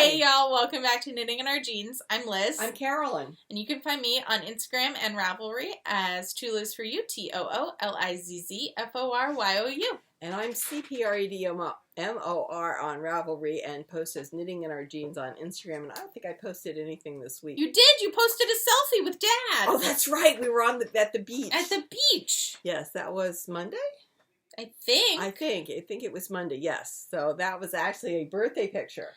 Hey y'all, welcome back to Knitting in Our Jeans. I'm Liz. I'm Carolyn. And you can find me on Instagram and Ravelry as Toolizz for You, TOOLIZZFORYOU. And I'm CPREDMOR on Ravelry and post as Knitting in Our Jeans on Instagram. And I don't think I posted anything this week. You did! You posted a selfie with Dad! Oh, that's right! We were at the beach. At the beach! Yes, that was Monday? I think it was Monday, yes. So that was actually a birthday picture.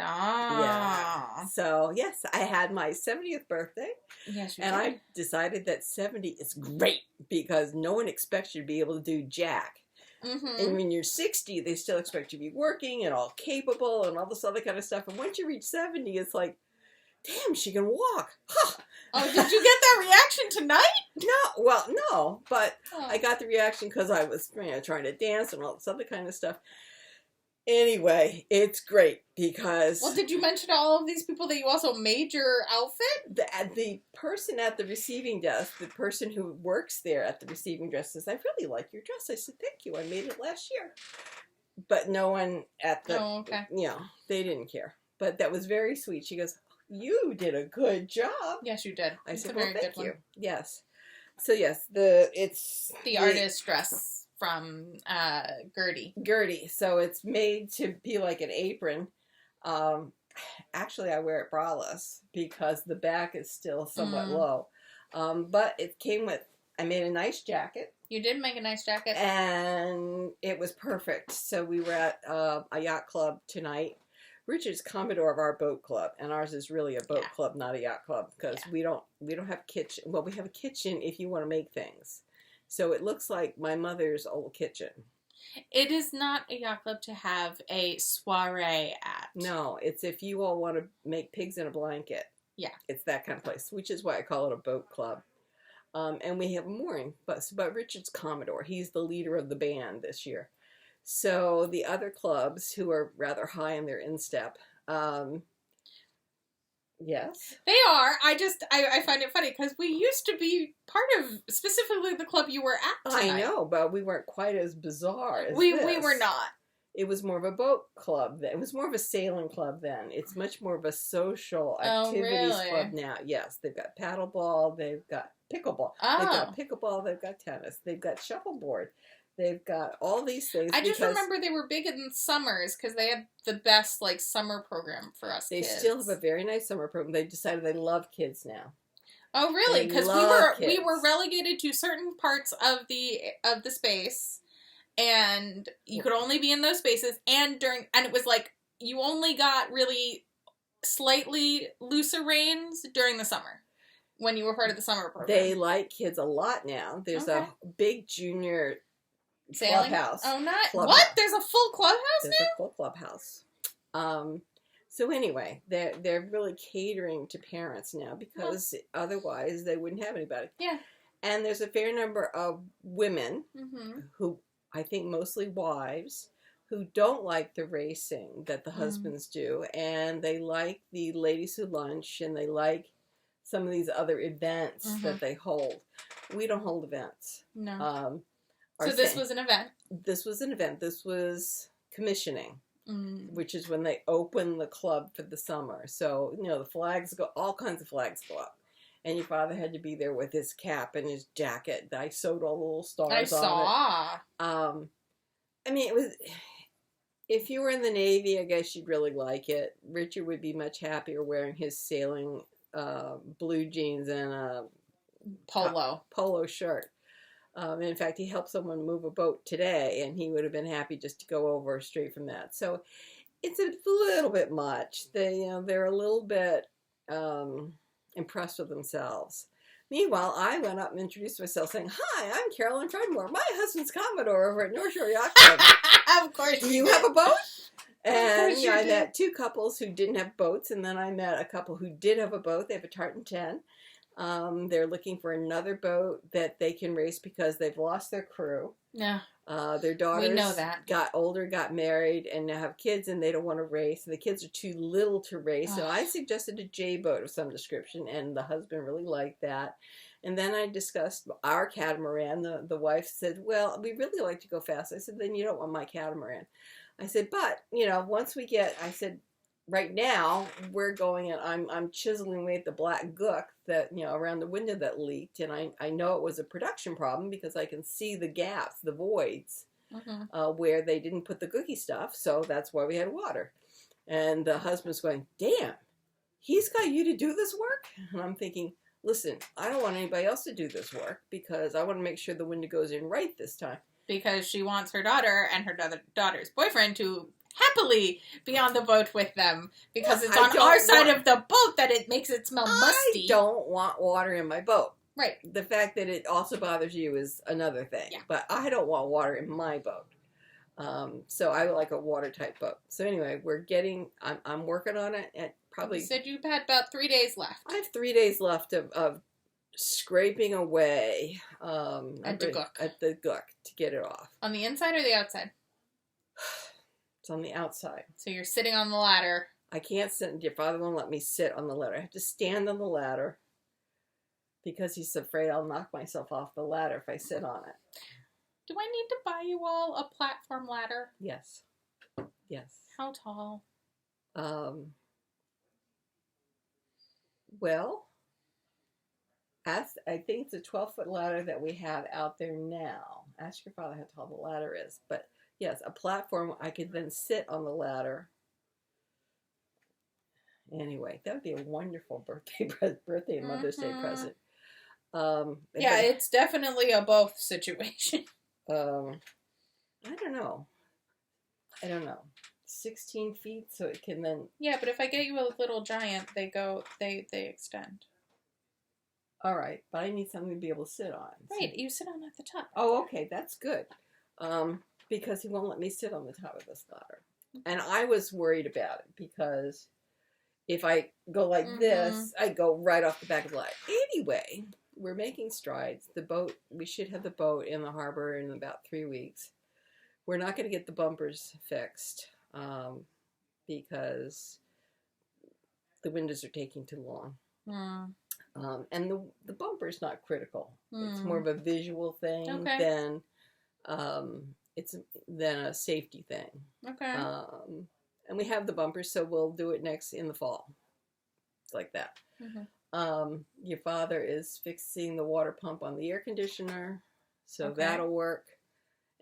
Ah. Yeah. So, yes, I had my 70th birthday. Yes, you and did. I decided that 70 is great because no one expects you to be able to do jack. Mm-hmm. And when you're 60, they still expect you to be working and all capable and all this other kind of stuff. And once you reach 70, it's like, damn, she can walk. Huh. Oh, did you get that reaction tonight? No, but I got the reaction because I was trying to dance and all this other kind of stuff. Anyway, it's great because... Well, did you mention to all of these people that you also made your outfit? The person at the receiving desk, the person who works there at the receiving desk says, I really like your dress. I said, thank you. I made it last year. But no one at the... Oh, okay. They didn't care. But that was very sweet. She goes, you did a good job. Yes, you did. I It's said, a very well, thank good you. One. Yes. So, yes, it's... The artist dress from Gertie. So it's made to be like an apron. Actually, I wear it braless because the back is still somewhat low. But it came with, I made a nice jacket. You did make a nice jacket. And it was perfect. So we were at a yacht club tonight. Richard's Commodore of our boat club, and ours is really a boat club, not a yacht club, because we don't have kitchen. Well, we have a kitchen if you want to make things. So it looks like my mother's old kitchen. It is not a yacht club to have a soiree at. No, it's if you all want to make pigs in a blanket. Yeah. It's that kind of place, which is why I call it a boat club. And we have a mooring, but Richard's Commodore. He's the leader of the band this year. So the other clubs who are rather high in their instep, yes. They are. I find it funny because we used to be part of specifically the club you were at tonight. I know, but we weren't quite as bizarre as we this. were not. It was more of a boat club then. It was more of a sailing club then. It's much more of a social activities club now. Yes, they've got paddleball, they've got pickleball. Oh. They've got pickleball, they've got tennis, they've got shuffleboard. They've got all these things. I just remember they were big in summers because they had the best summer program for us They kids. still have a very nice summer program. They decided they love kids now. Oh, really? Because we were relegated to certain parts of the space, and you could only be in those spaces. And it was like you only got really slightly looser reins during the summer when you were part of the summer program. They like kids a lot now. There's a big junior sailing clubhouse. Oh, not clubhouse. What? There's a full clubhouse There's now? a full clubhouse. So anyway, they're really catering to parents now because otherwise they wouldn't have anybody. Yeah. And there's a fair number of women who I think mostly wives who don't like the racing that the husbands do, and they like the ladies who lunch, and they like some of these other events that they hold. We don't hold events. No. So this was an event? This was an event. This was commissioning, which is when they open the club for the summer. So, the flags go, all kinds of flags go up. And your father had to be there with his cap and his jacket. I sewed all the little stars on it. I saw. I mean, it was... If you were in the Navy, I guess you'd really like it. Richard would be much happier wearing his sailing blue jeans and a polo shirt. In fact, he helped someone move a boat today, and he would have been happy just to go over straight from that. So it's a little bit much. They're a little bit impressed with themselves. Meanwhile, I went up and introduced myself saying, hi, I'm Carolyn Fredmore. My husband's Commodore over at North Shore Yacht Club. Of course. Do you have a boat? And I did. met two couples who didn't have boats, and then I met a couple who did have a boat. They have a Tartan 10. They're looking for another boat that they can race because they've lost their crew. Yeah. Their daughters got older, got married, and now have kids, and they don't want to race. And the kids are too little to race. So I suggested a J boat of some description, and the husband really liked that. And then I discussed our catamaran. The wife said, well, we really like to go fast. I said, then you don't want my catamaran. I said, but, once we get, right now we're going and I'm chiseling away at the black gook that, around the window that leaked. And I know it was a production problem because I can see the gaps, the voids, where they didn't put the cookie stuff. So that's why we had water. And the husband's going, damn, he's got you to do this work? And I'm thinking, listen, I don't want anybody else to do this work because I want to make sure the window goes in right this time. Because she wants her daughter and her daughter's boyfriend to happily be on the boat with them. Because it's on our side of the boat that it makes it smell musty. I don't want water in my boat. Right. The fact that it also bothers you is another thing. Yeah. But I don't want water in my boat. So I like a watertight boat. So anyway, I'm working on it at probably... You said you had about 3 days left. I have 3 days left of scraping away at the gook to get it off. On the inside or the outside? It's on the outside. So you're sitting on the ladder. I can't sit. Your father won't let me sit on the ladder. I have to stand on the ladder because he's afraid I'll knock myself off the ladder if I sit on it. Do I need to buy you all a platform ladder? Yes. Yes. How tall? Well, I think it's a 12-foot ladder that we have out there now. Ask your father how tall the ladder is. But yes, a platform, I could then sit on the ladder. Anyway, that would be a wonderful birthday and Mother's Day present. It's definitely a both situation. I don't know. 16 feet, so it can then... Yeah, but if I get you a little giant, they extend. All right, but I need something to be able to sit on. Right, you sit on at the top. Oh, okay, that's good. Because he won't let me sit on the top of this ladder. And I was worried about it because if I go like this, I go right off the back of the ladder. Anyway, we're making strides. We should have the boat in the harbor in about 3 weeks. We're not going to get the bumpers fixed because the windows are taking too long. And the bumper's not critical. It's more of a visual thing than a safety thing. Okay. And we have the bumpers, so we'll do it next in the fall. It's like that. Your father is fixing the water pump on the air conditioner, so that'll work.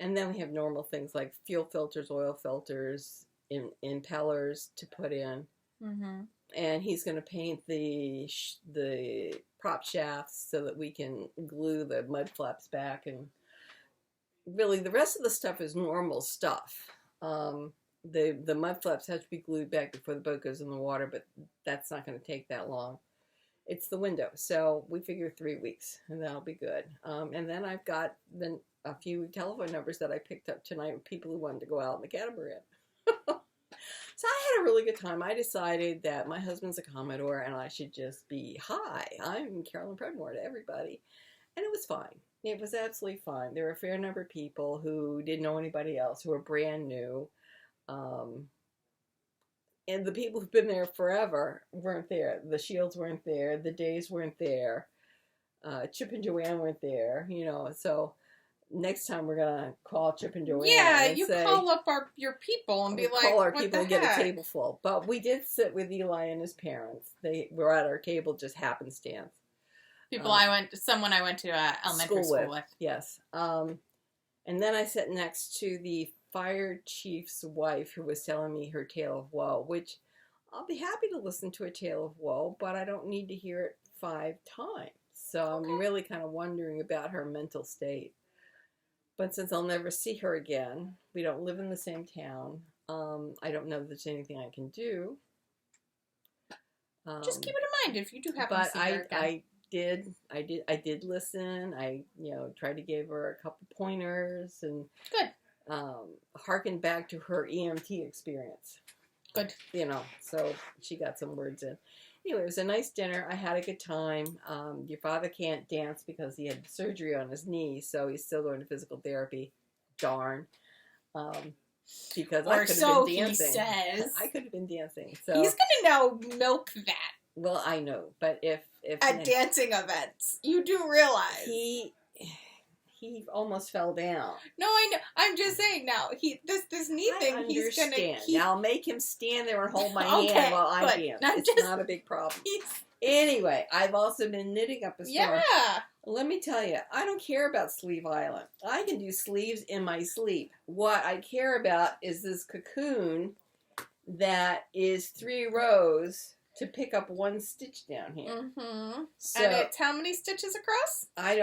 And then we have normal things like fuel filters, oil filters, impellers to put in. And he's going to paint the prop shafts so that we can glue the mud flaps back. And really, the rest of the stuff is normal stuff. The mud flaps have to be glued back before the boat goes in the water, but that's not going to take that long. It's the window. So we figure 3 weeks, and that'll be good. And then I've got a few telephone numbers that I picked up tonight with people who wanted to go out in the catamaran. So I had a really good time. I decided that my husband's a Commodore and I should just be, hi, I'm Carolyn Predmore to everybody. And it was fine. It was absolutely fine. There were a fair number of people who didn't know anybody else, who were brand new. And the people who've been there forever weren't there. The Shields weren't there. The Days weren't there. Chip and Joanne weren't there, so... Next time we're gonna call Chip and Joanne. Yeah, and call up your people and be like, call our people and get a table full. But we did sit with Eli and his parents. They were at our table, just happenstance. Someone I went to elementary school with. Yes. And then I sat next to the fire chief's wife, who was telling me her tale of woe, which I'll be happy to listen to a tale of woe, but I don't need to hear it 5 times. So I'm really kind of wondering about her mental state. But since I'll never see her again, we don't live in the same town. I don't know if there's anything I can do. Just keep it in mind if you do happen to see her again. I did listen. I tried to give her a couple pointers and harken back to her EMT experience. Good. So she got some words in. Anyway, it was a nice dinner. I had a good time. Your father can't dance because he had surgery on his knee, so he's still going to physical therapy. Darn. Because I could have been dancing. He says. I could have been dancing. So he's going to now milk that. Well, I know, but if at dancing events, you do realize he He almost fell down. No, I know. I'm just saying now. This knee thing. He's gonna. Now I'll make him stand there and hold my hand while I dance. It's not a big problem. Anyway, I've also been knitting up a storm. Yeah. Let me tell you, I don't care about Sleeve Island. I can do sleeves in my sleep. What I care about is this Cocoon that is 3 rows to pick up 1 stitch down here. Mm-hmm. So, and it's how many stitches across? I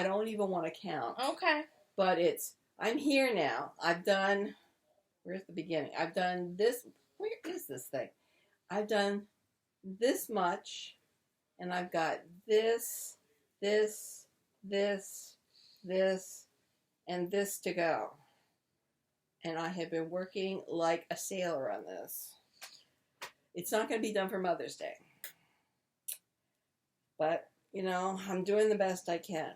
don't even want to count. Okay. But I'm here now. I've done, where's the beginning? I've done this, where is this thing? I've done this much, and I've got this, and this to go. And I have been working like a sailor on this. It's not going to be done for Mother's Day. But, I'm doing the best I can.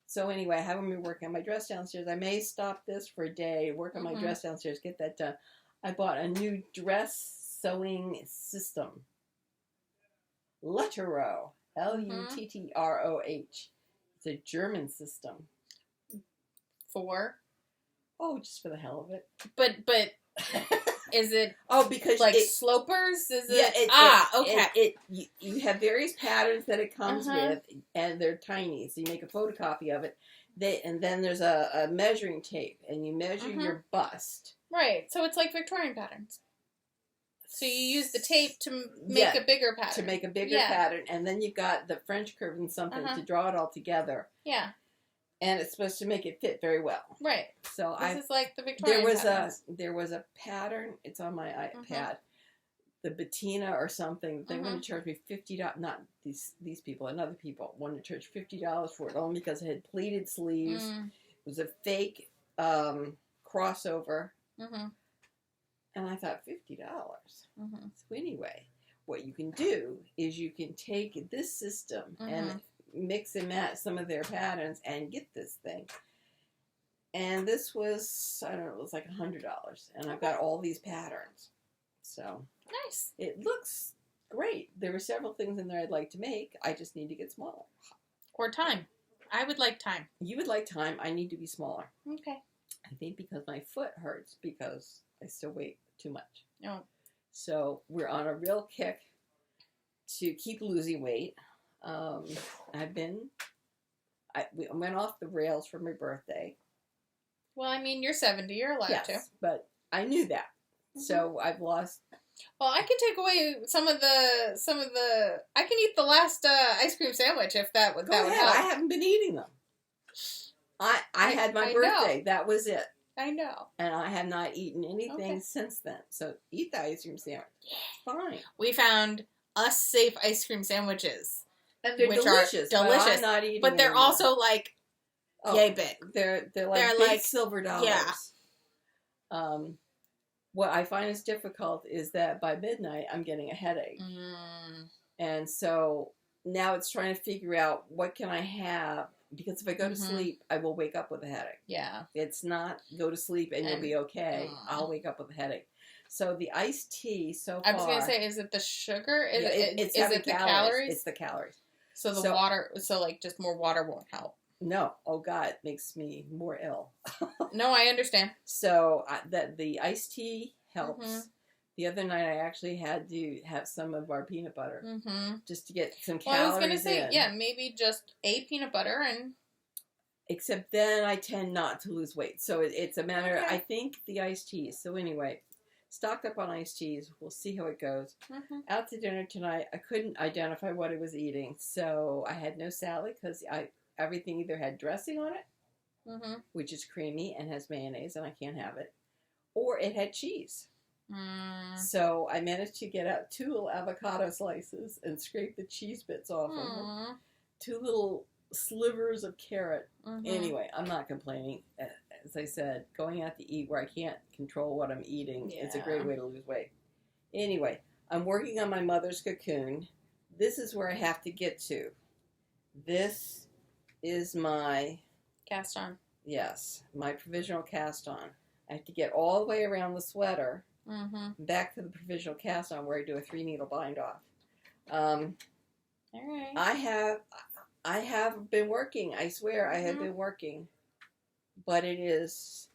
So anyway, I haven't been working on my dress downstairs. I may stop this for a day, work on my dress downstairs, get that done. I bought a new dress sewing system. Lutteroh. Luttroh. It's a German system. For? Oh, just for the hell of it. But is it because slopers? Is it? Okay. You have various patterns that it comes with, and they're tiny. So you make a photocopy of it. And then there's a measuring tape, and you measure your bust. Right. So it's like Victorian patterns. So you use the tape to make a bigger pattern. To make a bigger pattern, and then you've got the French curve and something to draw it all together. Yeah. And it's supposed to make it fit very well. Right. So this is like the Victorian patterns. There was a pattern. It's on my iPad. The Bettina or something. They wanted to charge me $50. Not these people, another people wanted to charge $50 for it, only because it had pleated sleeves. It was a fake crossover. And I thought, $50. So anyway, what you can do is you can take this system and mix and match some of their patterns and get this thing. And this was, I don't know, it was like $100. And I've got all these patterns. So nice. It looks great. There were several things in there I'd like to make. I just need to get smaller. Or time. I would like time. You would like time. I need to be smaller. Okay. I think because my foot hurts because I still weigh too much. Oh. So we're on a real kick to keep losing weight. I went off the rails for my birthday. Well, I mean, you're 70. You're allowed to. But I knew that. So I've lost. Well, I can take away some of the. I can eat the last ice cream sandwich if that would help. I haven't been eating them. I had my birthday. That was it. I know. And I have not eaten anything since then. So eat the ice cream sandwich. Fine. We found us safe ice cream sandwiches. And they're delicious. Delicious. I'm not eating but they're anymore. Also like yay big. They're like silver dollars. Yeah. What I find is difficult is that by midnight I'm getting a headache. And so now it's trying to figure out what can I have, because if I go to sleep, I will wake up with a headache. Yeah. It's not go to sleep and you'll be okay. I'll wake up with a headache. So the iced tea so far. I was going to say, is it the sugar? Is it the calories? It's the calories. So the water, just more water won't help. No. Oh, God, it makes me more ill. No, I understand. So the iced tea helps. The other night I actually had to have some of our peanut butter just to get some calories in. Well, I was going to say, maybe just a peanut butter and... Except then I tend not to lose weight. So it's a matter, I think, the iced teas. So anyway, stocked up on iced teas. We'll see how it goes. Out to dinner tonight. I couldn't identify what I was eating. So I had no salad because everything either had dressing on it, which is creamy and has mayonnaise, and I can't have it, or it had cheese. So I managed to get out 2 little avocado slices and scrape the cheese bits off of them. 2 little slivers of carrot. Anyway, I'm not complaining. As I said, going out to eat where I can't control what I'm eating is a great way to lose weight. Anyway, I'm working on my mother's cocoon. This is where I have to get to. This is my... Cast on. Yes, my provisional cast on. I have to get all the way around the sweater, back to the provisional cast on where I do a 3-needle bind off. All right. I have been working. I swear I have been working. But it is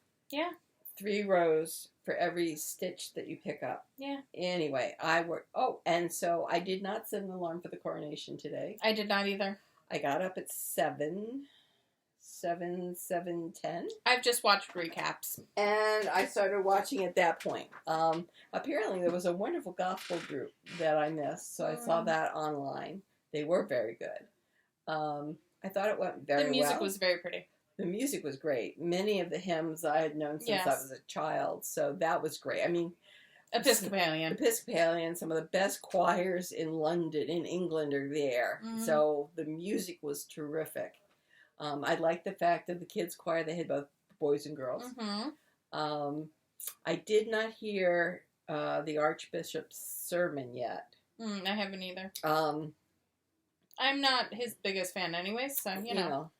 3 rows for every stitch that you pick up. Yeah. Anyway, I work. Oh, and so I did not set an alarm for the coronation today. I did not either. I got up at 7:10. I've just watched recaps. And I started watching at that point. Apparently there was a wonderful gospel group that I missed, so I saw that online. They were very good. I thought it went very well. The music was very pretty. The music was great. Many of the hymns I had known since I was a child, so that was great. I mean, Episcopalian, some of the best choirs in London, in England are there. So the music was terrific. I liked the fact that the kids' choir, they had both boys and girls. I did not hear the Archbishop's sermon yet. I haven't either. I'm not his biggest fan anyway, so, you know.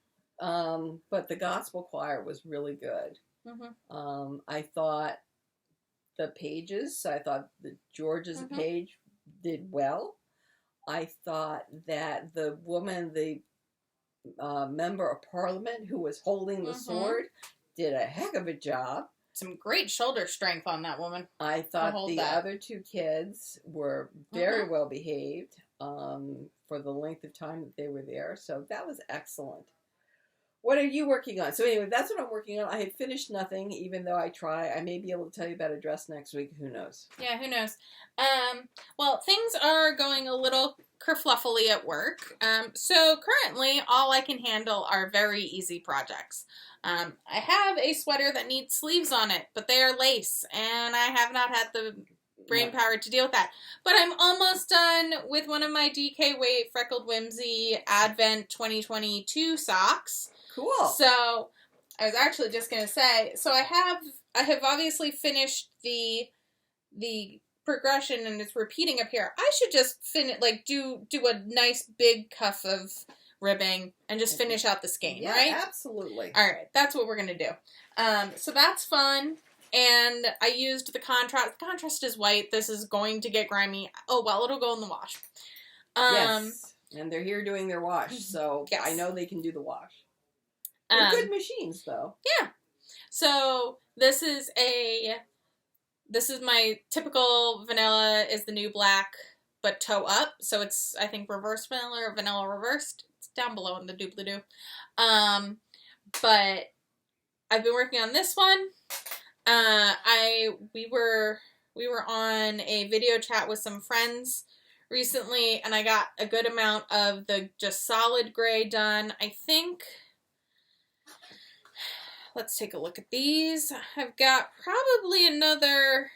But the gospel choir was really good. I thought the pages, I thought the George's page did well. I thought that the woman, the member of parliament who was holding the sword, did a heck of a job. Some great shoulder strength on that woman. I thought the other 2 kids were very well behaved for the length of time that they were there. So that was excellent. What are you working on? So anyway, that's what I'm working on. I had finished nothing, even though I try. I may be able to tell you about a dress next week. Who knows? Yeah, who knows? Well, things are going a little kerfluffily at work. So currently, all I can handle are very easy projects. I have a sweater that needs sleeves on it, but they are lace, and I have not had the brain power to deal with that. But I'm almost done with one of my DK Weight Freckled Whimsy Advent 2022 socks. Cool. So, I was actually just going to say, so I have obviously finished the progression and it's repeating up here. I should just do a nice big cuff of ribbing and just finish out the skein, right? Yeah, absolutely. All right, that's what we're going to do. So that's fun. And I used the contrast. The contrast is white. This is going to get grimy. Oh, well, it'll go in the wash. Yes. And they're here doing their wash, so I know they can do the wash. They're good machines, though. Yeah. So this is my typical vanilla is the new black, but toe up. So it's, I think, reverse vanilla or vanilla reversed. It's down below in the doobly-doo. But I've been working on this one. We were on a video chat with some friends recently, and I got a good amount of the just solid gray done. I think, let's take a look at these. I've got probably another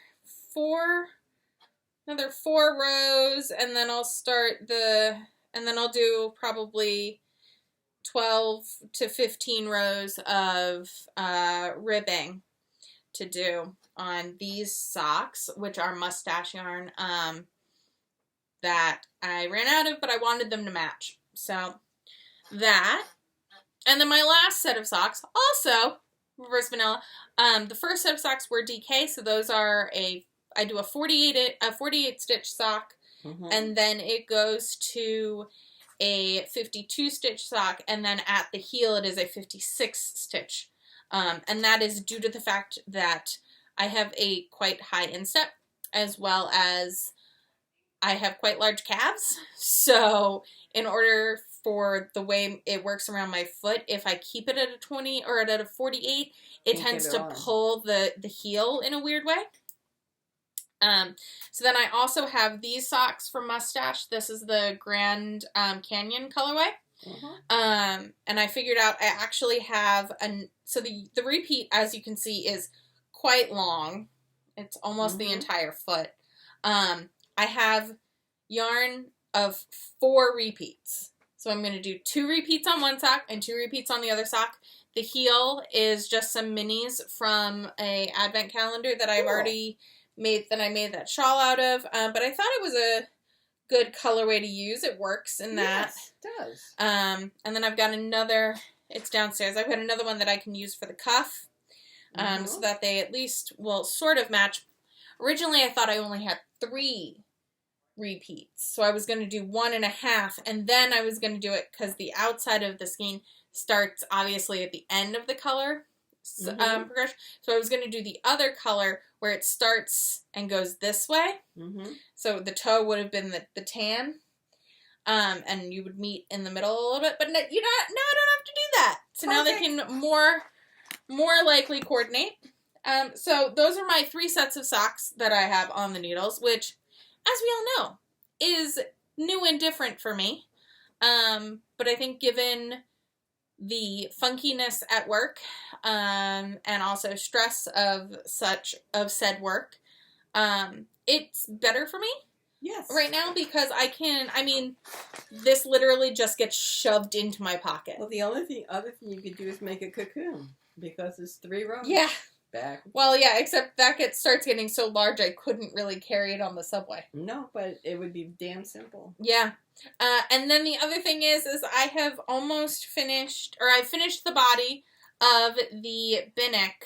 four rows, and then I'll I'll do probably 12 to 15 rows of ribbing to do on these socks, which are mustache yarn that I ran out of, but I wanted them to match. So that, and then my last set of socks, also reverse vanilla. The first set of socks were DK, so those are I do a 48 stitch sock, and then it goes to a 52 stitch sock, and then at the heel it is a 56 stitch. And that is due to the fact that I have a quite high instep, as well as I have quite large calves. So in order for the way it works around my foot, if I keep it at a 20 or at a 48, it tends to pull the heel in a weird way. So then I also have these socks from Mustache. This is the Grand Canyon colorway. And I figured out I actually have so the repeat, as you can see, is quite long. It's almost the entire foot. I have yarn of 4 repeats. So I'm going to do 2 repeats on one sock and 2 repeats on the other sock. The heel is just some minis from a advent calendar that I've already made, that I made that shawl out of. But I thought it was a good colorway to use. It works in that. Yes, it does. And then I've got another, it's downstairs. I've got another one that I can use for the cuff. So that they at least will sort of match. Originally I thought I only had 3 repeats. So I was going to do 1.5, and then I was going to do it because the outside of the skein starts obviously at the end of the color progression. So I was going to do the other color where it starts and goes this way. So the toe would have been the tan, and you would meet in the middle a little bit. But now I don't have to do that. So now they can more likely coordinate. So those are my 3 sets of socks that I have on the needles, which, as we all know, is new and different for me. But I think given the funkiness at work, and also stress of said work, it's better for me. Yes. Right now because this literally just gets shoved into my pocket. Well, the other thing you could do is make a cocoon because it's 3 rows. Yeah. Back. Well, yeah, except that starts getting so large I couldn't really carry it on the subway. No, but it would be damn simple. Yeah. And then the other thing is I have almost finished, or I finished the body of the Binic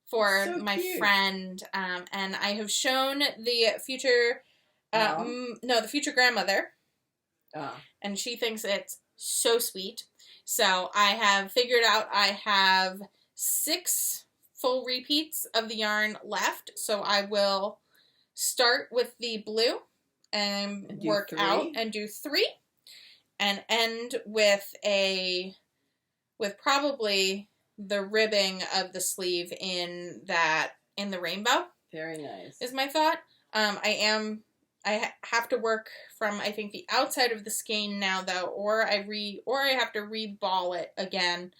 for my friend, and I have shown the future, the future grandmother, and she thinks it's so sweet. So I have figured out I have 6 full repeats of the yarn left, so I will start with the blue and work out and do 3 and end with probably the ribbing of the sleeve in the rainbow. Very nice. Is my thought. I have to work from, I think, the outside of the skein now though, or I have to re-ball it again,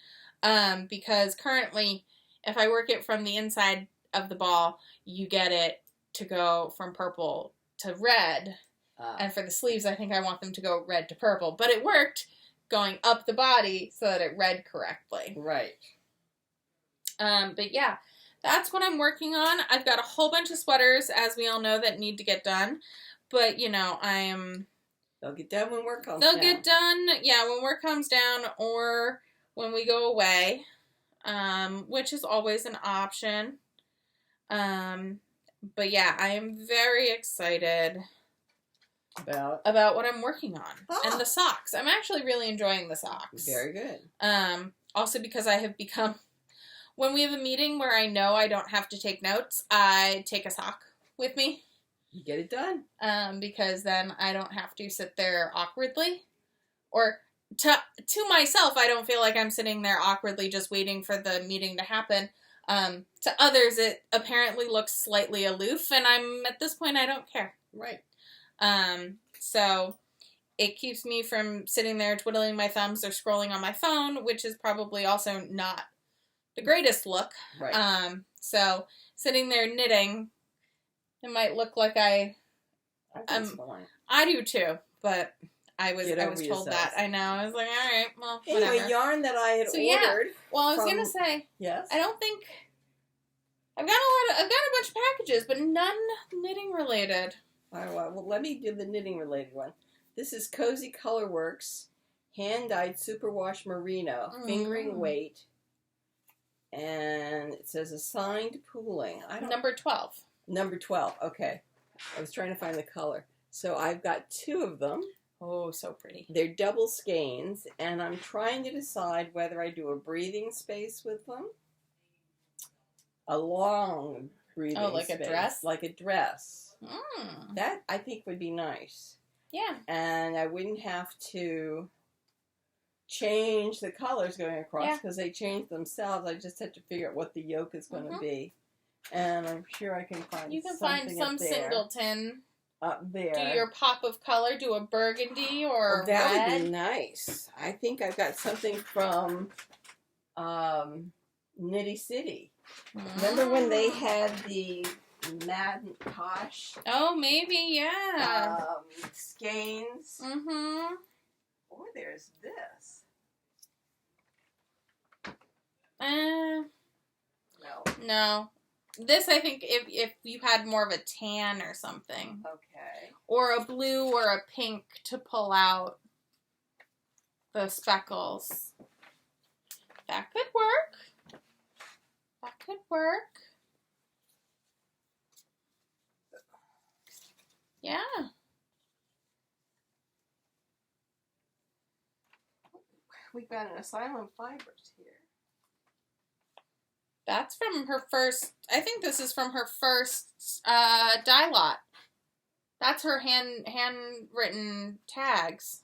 because currently if I work it from the inside of the ball, you get it to go from purple to red. And for the sleeves, I think I want them to go red to purple. But it worked going up the body so that it read correctly. Right. But yeah, that's what I'm working on. I've got a whole bunch of sweaters, as we all know, that need to get done. But, they'll get done when work comes down. They'll get done, yeah, when work comes down or when we go away. Which is always an option. But yeah, I am very excited about what I'm working on. And the socks. I'm actually really enjoying the socks. Very good. Also because I have become, when we have a meeting where I know I don't have to take notes, I take a sock with me. You get it done. Because then I don't have to sit there awkwardly. Or to myself, I don't feel like I'm sitting there awkwardly just waiting for the meeting to happen. To others, it apparently looks slightly aloof, and at this point, I don't care. Right. So it keeps me from sitting there twiddling my thumbs or scrolling on my phone, which is probably also not the greatest look. Right. So sitting there knitting, it might look like I do too, but I was told that. I know. I was like, all right, well, whatever. Anyway, yarn that I had ordered. Yeah. Well, I was gonna say. Yes. I don't think I've got a bunch of packages, but none knitting related. All right. Well, let me do the knitting related one. This is Cozy Colorworks, hand dyed superwash merino, fingering weight, and it says assigned pooling. Number 12. Number 12. Okay. I was trying to find the color. So I've got 2 of them. Oh, so pretty. They're double skeins, and I'm trying to decide whether I do a breathing space with them. A long breathing space. Oh, like a dress? Like a dress. That, I think, would be nice. Yeah. And I wouldn't have to change the colors going across because they change themselves. I just have to figure out what the yoke is going to be. And I'm sure I can find You can find some singleton. Up there. Do your pop of color, do a burgundy or that red. Would be nice. I think I've got something from Nitty City. Remember when they had the Macintosh? Oh, maybe, yeah. Skeins. Mm-hmm. Or there's this. No. This, I think, if you had more of a tan or something. Okay. Or a blue or a pink to pull out the speckles. That could work. That could work. Yeah. we got an Asylum Fibers here. That's from her first, I think this is from her first dye lot. That's her handwritten tags.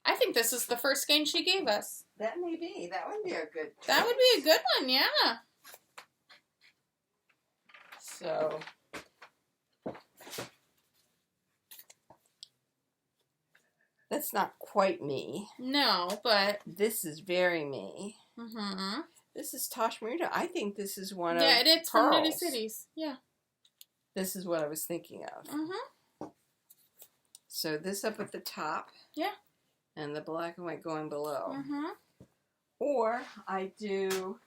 I think this is the first skein she gave us. That may be. That would be a good choice. That would be a good one, yeah. So, that's not quite me. No, but this is very me. Mm-hmm. This is Tosh Marita. I think this is one of it's from Knitted Cities. Yeah. This is what I was thinking of. Mm-hmm. So this up at the top. Yeah. And the black and white going below. Mm-hmm. Or I do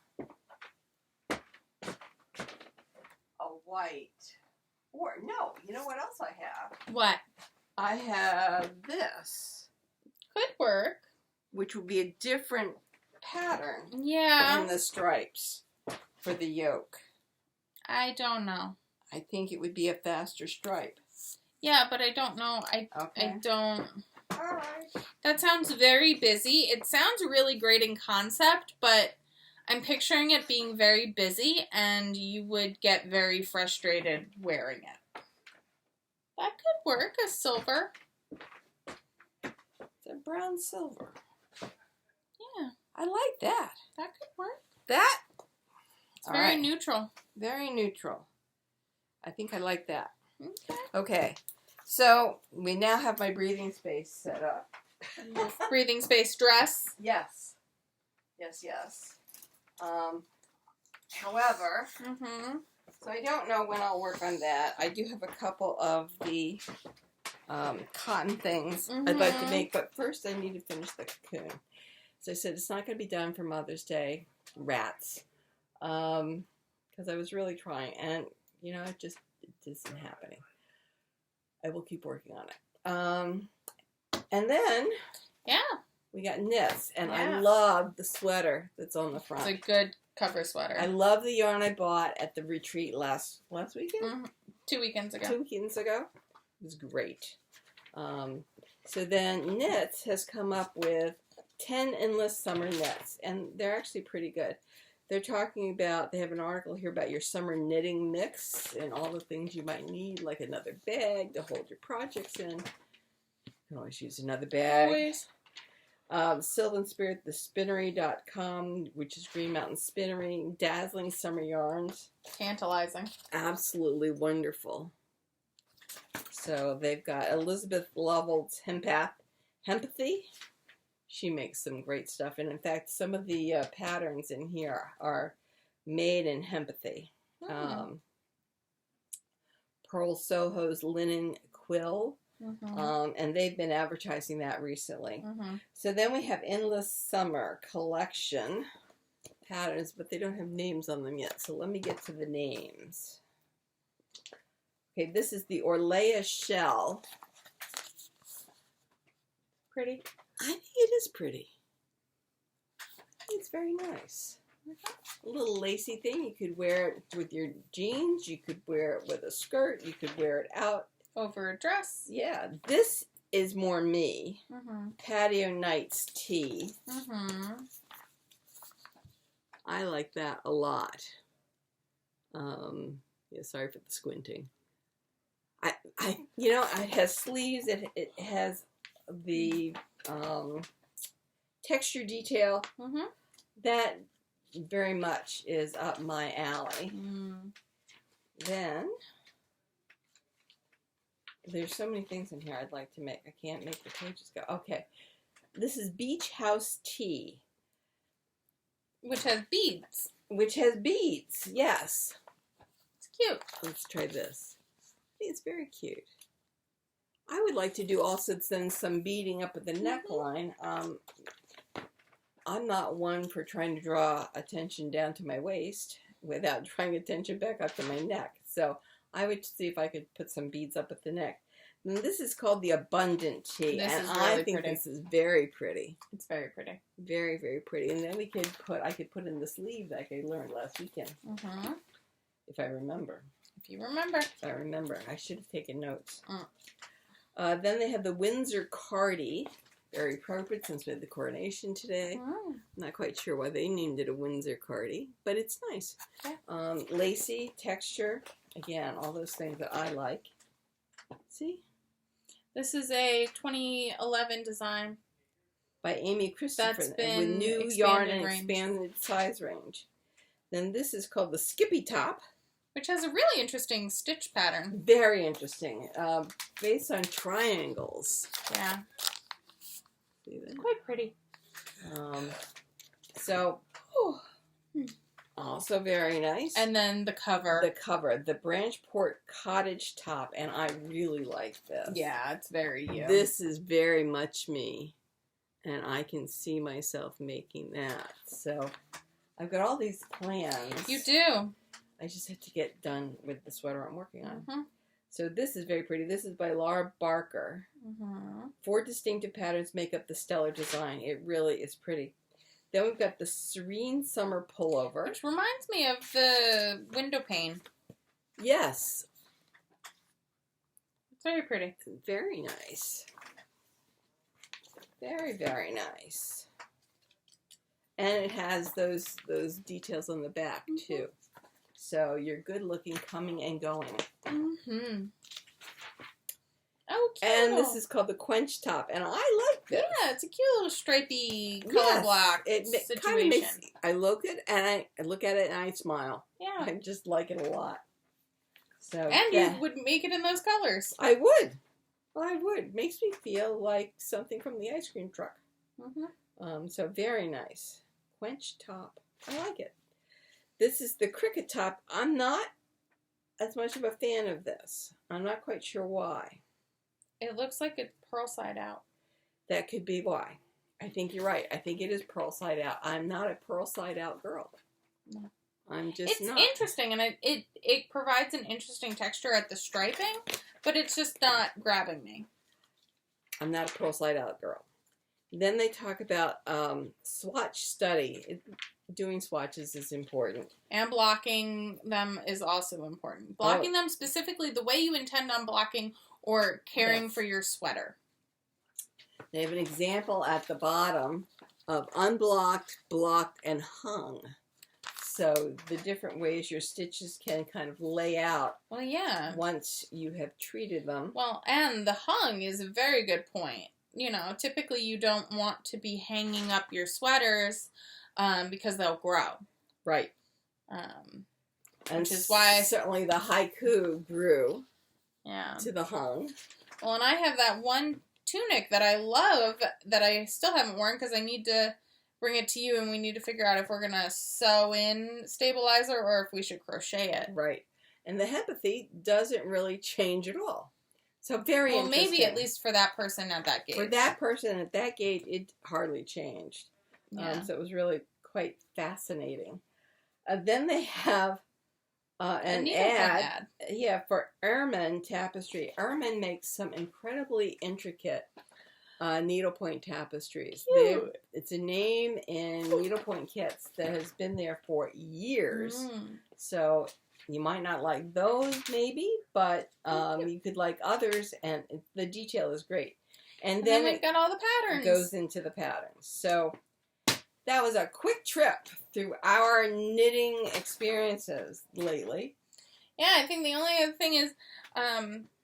a white. Or, no, you know what else I have? What? I have this. Could work. Which would be a different pattern. Yeah. In the stripes for the yoke. I don't know. I think it would be a faster stripe. Yeah, but I don't know. I don't. All right. That sounds very busy. It sounds really great in concept, but I'm picturing it being very busy, and you would get very frustrated wearing it. That could work as silver. It's a brown silver. Yeah. I like that. That could work. That? It's very neutral. Very neutral. I think I like that. Okay. Okay. So, we now have my breathing space set up. Breathing space dress. Yes. Yes, yes. However, so I don't know when I'll work on that. I do have a couple of the cotton things I'd like to make, but first I need to finish the cocoon. So I said it's not going to be done for Mother's Day. Rats. Because I was really trying, and, you know, it isn't happening. I will keep working on it. And then... Yeah. We got knits, and I love the sweater that's on the front. It's a good cover sweater. I love the yarn I bought at the retreat last weekend? 2 weekends ago. 2 weekends ago. It was great. So then Knits has come up with 10 endless summer knits, and they're actually pretty good. They're talking about, they have an article here about your summer knitting mix and all the things you might need, like another bag to hold your projects in. You can always use another bag. Always. Sylvan Spirit, thespinnery.com, which is Green Mountain Spinnery. Dazzling summer yarns. Tantalizing. Absolutely wonderful. So they've got Elizabeth Lovell's Hempathy. She makes some great stuff. And in fact, some of the patterns in here are made in Hempathy. Pearl Soho's Linen Quill. And they've been advertising that recently. So then we have Endless Summer Collection patterns, but they don't have names on them yet. So let me get to the names. Okay, this is the Orlea Shell. Pretty? I think it is pretty. I think it's very nice. A little lacy thing. You could wear it with your jeans. You could wear it with a skirt. You could wear it out. Over a dress. Yeah, this is more me. Patio Nights Tea. I like that a lot. Yeah, sorry for the squinting. You know, it has sleeves. It has the texture detail. That very much is up my alley. Then there's so many things in here I'd like to make. I can't make the pages go. Okay. This is Beach House Tea. Which has beads. Which has beads, yes. It's cute. Let's try this. I think it's very cute. I would like to do also then some beading up at the neckline. I'm not one for trying to draw attention down to my waist without drawing attention back up to my neck. So I would see if I could put some beads up at the neck. And this is called the Abundant Tea. This and is really I think pretty. this is very pretty. It's very pretty. Very, very pretty. And then I could put in the sleeve like I learned last weekend. If I remember. If you remember. If I remember. I should have taken notes. Then they have the Windsor Cardi. Very appropriate since we had the coronation today. Mm. I'm not quite sure why they named it a Windsor cardi, but it's nice. Yeah. Lacy, texture, again, all those things that I like. See? This is a 2011 design. By Amy Christopher That's been with new yarn and expanded size range. Then this is called the Skippy Top. Which has a really interesting stitch pattern. Very interesting. Based on triangles. Yeah. See that? Quite pretty. So, also very nice. And then the cover. The Branchport Cottage Top. And I really like this. Yeah, it's very you. This is very much me. And I can see myself making that. So, I've got all these plans. You do. I just have to get done with the sweater I'm working on. Mm-hmm. So this is very pretty. This is by Laura Barker. Mm-hmm. 4 distinctive patterns make up the stellar design. It really is pretty. Then we've got the Serene Summer Pullover. Which reminds me of the window pane. Yes. It's very pretty. Very nice. Very, very nice. And it has those details on the back, too. So you're good looking coming and going. Mm-hmm. Oh, cute. And this is called the Quench Top. And I like this. Yeah, it's a cute little stripy color block situation. Kind of makes, I look at it and I smile. Yeah. I just like it a lot. So And you would make it in those colors. I would. Makes me feel like something from the ice cream truck. Mm-hmm. So very nice. Quench Top. I like it. This is the Cricket Top. I'm not as much of a fan of this. I'm not quite sure why. It looks like it's pearl side out. That could be why. I think you're right. I think it is pearl side out. I'm not a pearl side out girl. No. I'm just not. It's interesting, and it provides an interesting texture at the striping, but it's just not grabbing me. I'm not a pearl side out girl. Then they talk about swatch study. Doing swatches is important. And blocking them is also important. Blocking them specifically the way you intend on blocking or caring for your sweater. They have an example at the bottom of unblocked, blocked, and hung. So the different ways your stitches can kind of lay out. Well, yeah. Once you have treated them. Well, and the hung is a very good point. You know, typically you don't want to be hanging up your sweaters because they'll grow. Right. Which is why certainly the haiku grew to the hung. Well, and I have that one tunic that I love that I still haven't worn because I need to bring it to you and we need to figure out if we're going to sew in stabilizer or if we should crochet it. Right. And the hempathy doesn't really change at all. So very interesting. Well, maybe at least for that person at that gauge. For that person at that gauge, it hardly changed. Yeah. So it was really quite fascinating. Then they have an ad. Yeah, for Ermine Tapestry. Ermine makes some incredibly intricate needlepoint tapestries. It's a name in needlepoint kits that has been there for years. So you might not like those, maybe, but you could like others, and the detail is great. And then we've got all the patterns. It goes into the patterns. So that was a quick trip through our knitting experiences lately. Yeah, I think the only other thing is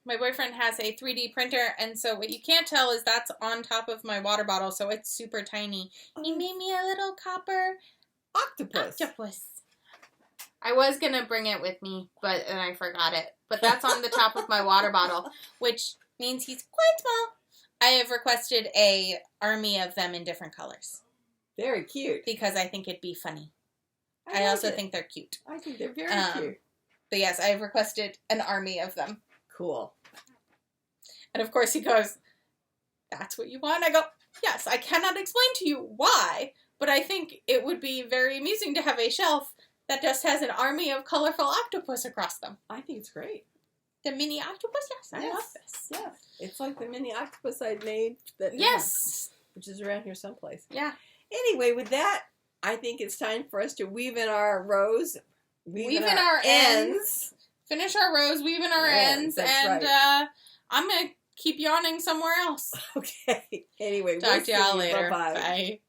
my boyfriend has a 3D printer, and so what you can't tell is that's on top of my water bottle, so it's super tiny. He made me a little copper octopus. I was going to bring it with me, but and I forgot it. But that's on the top of my water bottle, which means he's quite small. I have requested a army of them in different colors. Very cute. Because I think it'd be funny. I also think they're cute. I think they're very cute. But yes, I have requested an army of them. Cool. And of course he goes, that's what you want? I go, yes, I cannot explain to you why, but I think it would be very amusing to have a shelf that just has an army of colorful octopus across them. I think it's great. The mini octopus? Yes, I love this. Yeah. It's like the mini octopus I made. Which is around here someplace. Yeah. Anyway, with that, I think it's time for us to weave in our rows. Weave in our ends. Finish our rows, weave in our ends. That's and right. I'm going to keep yawning somewhere else. Okay. Anyway, talk to y'all later. Bye-bye. Bye.